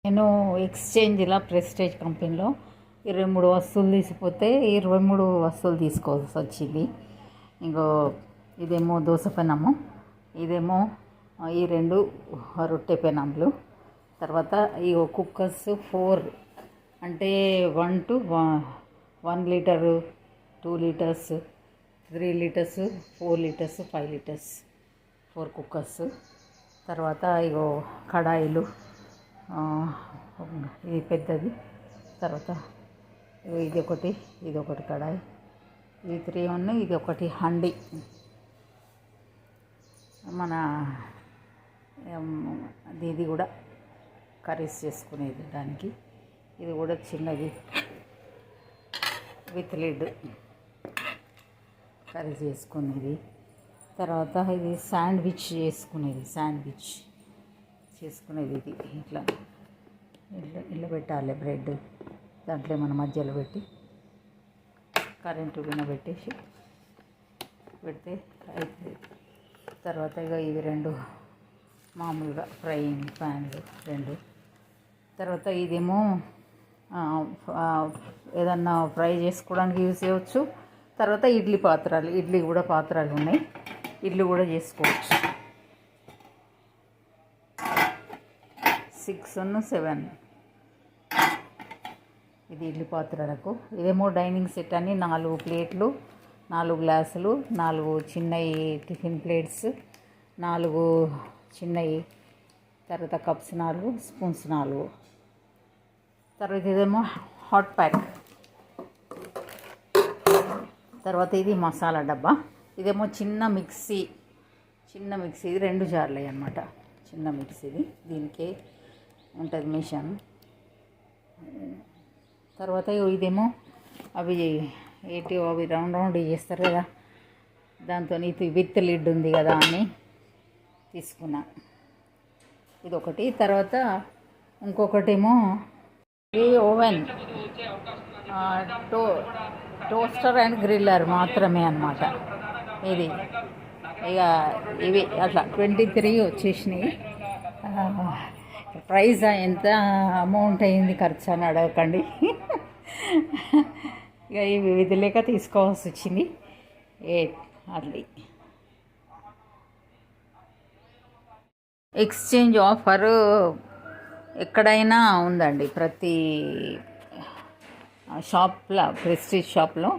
నేను ఎక్స్చేంజ్లో ప్రెస్టేజ్ కంపెనీలో 23 వస్తువులు తీసిపోతే 23 వస్తువులు తీసుకోవాల్సి వచ్చింది. ఇంకో ఇదేమో దోశ పెనము, ఇదేమో ఈ 2 రొట్టె పెనములు. తర్వాత ఈ కుక్కర్స్ 4 అంటే 1 to 1 litre, 2 litres, 3 litres, 4 litres, 5 litres 4 cookers. తర్వాత ఇగో కడాయిలు, ఇది పెద్దది. తర్వాత ఇది ఒకటి కడాయి, ఇది 3 ఉన్నాయి. ఇది ఒకటి హండి, మన ఇది కూడా కర్రీస్ చేసుకునేది దానికి. ఇది కూడా చిన్నది విత్ లిడ్ కర్రీ చేసుకునేది. తర్వాత ఇది శాండ్విచ్ చేసుకునేది. ఇది ఇట్లా పెట్టాలి బ్రెడ్, దాంట్లో మన మధ్యలో పెట్టి కరెంటు విన పెట్టేసి పెడితే అవుతుంది. తర్వాత ఇక ఇవి 2 మామూలుగా ఫ్రైయింగ్ ప్యాన్లు 2. తర్వాత ఇదేమో ఏదన్నా ఫ్రై చేసుకోవడానికి యూజ్ చేయవచ్చు. తర్వాత ఇడ్లీ కూడా పాత్రలు ఉన్నాయి, ఇడ్లీ కూడా చేసుకోవచ్చు. 6 and 7 ఇది ఇడ్లీ పాత్రలకు. ఇదేమో డైనింగ్ సెట్ అని 4 ప్లేట్లు, 4 గ్లాసులు, 4 చిన్నవి టిఫిన్ ప్లేట్స్, 4 చిన్నవి. తర్వాత కప్స్ 4, స్పూన్స్ 4. తర్వాత ఇదేమో హాట్ ప్యాక్. తర్వాత ఇది మసాలా డబ్బా. ఇదేమో చిన్న మిక్సీ. ఇది 2 జార్లు అన్నమాట. చిన్న మిక్సీది, దీనికే ఉంటుంది మిషన్. తర్వాత ఇదేమో అవి రౌండ్ చేస్తారు కదా, దాంతో ఇది విత్ లిడ్ ఉంది కదా అని తీసుకున్నా. ఇదొకటి. తర్వాత ఇంకొకటేమో ఈ ఓవెన్, టోస్టర్ అండ్ గ్రిల్లర్ మాత్రమే అన్నమాట. ఇది ఇక ఇవి అట్లా 23 వచ్చేసినాయి. ప్రైస్ ఎంత అమౌంట్ అయింది ఖర్చు అని అడగకండి. ఇక ఇవి ఇది లేక తీసుకోవాల్సి వచ్చింది. అది ఎక్స్చేంజ్ ఆఫర్ ఎక్కడైనా ఉందండి. ప్రతి షాప్లో, ప్రెస్టీజ్ షాప్లో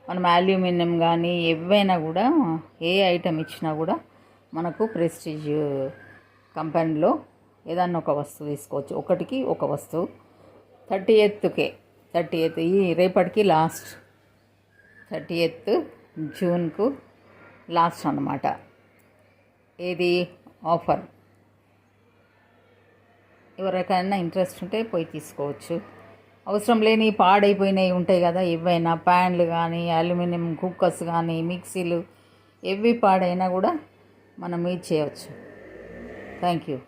మనం అల్యూమినియం కానీ ఏవైనా కూడా, ఏ ఐటెం ఇచ్చినా కూడా మనకు ప్రెస్టీజ్ కంపెనీలో ఏదన్నా ఒక వస్తువు తీసుకోవచ్చు. ఒకటికి ఒక వస్తువు. 30th ఈ రేపటికి లాస్ట్, 30th జూన్కు లాస్ట్ అన్నమాట. ఏది ఆఫర్. ఎవరికైనా ఇంట్రెస్ట్ ఉంటే పోయి తీసుకోవచ్చు. అవసరం లేని పాడైపోయినవి ఉంటాయి కదా, ఏవైనా ప్యాన్లు కానీ, అల్యూమినియం కుక్కర్స్ కానీ, మిక్సీలు, ఏవి పాడైనా కూడా మనం యూజ్ చేయవచ్చు. Thank you.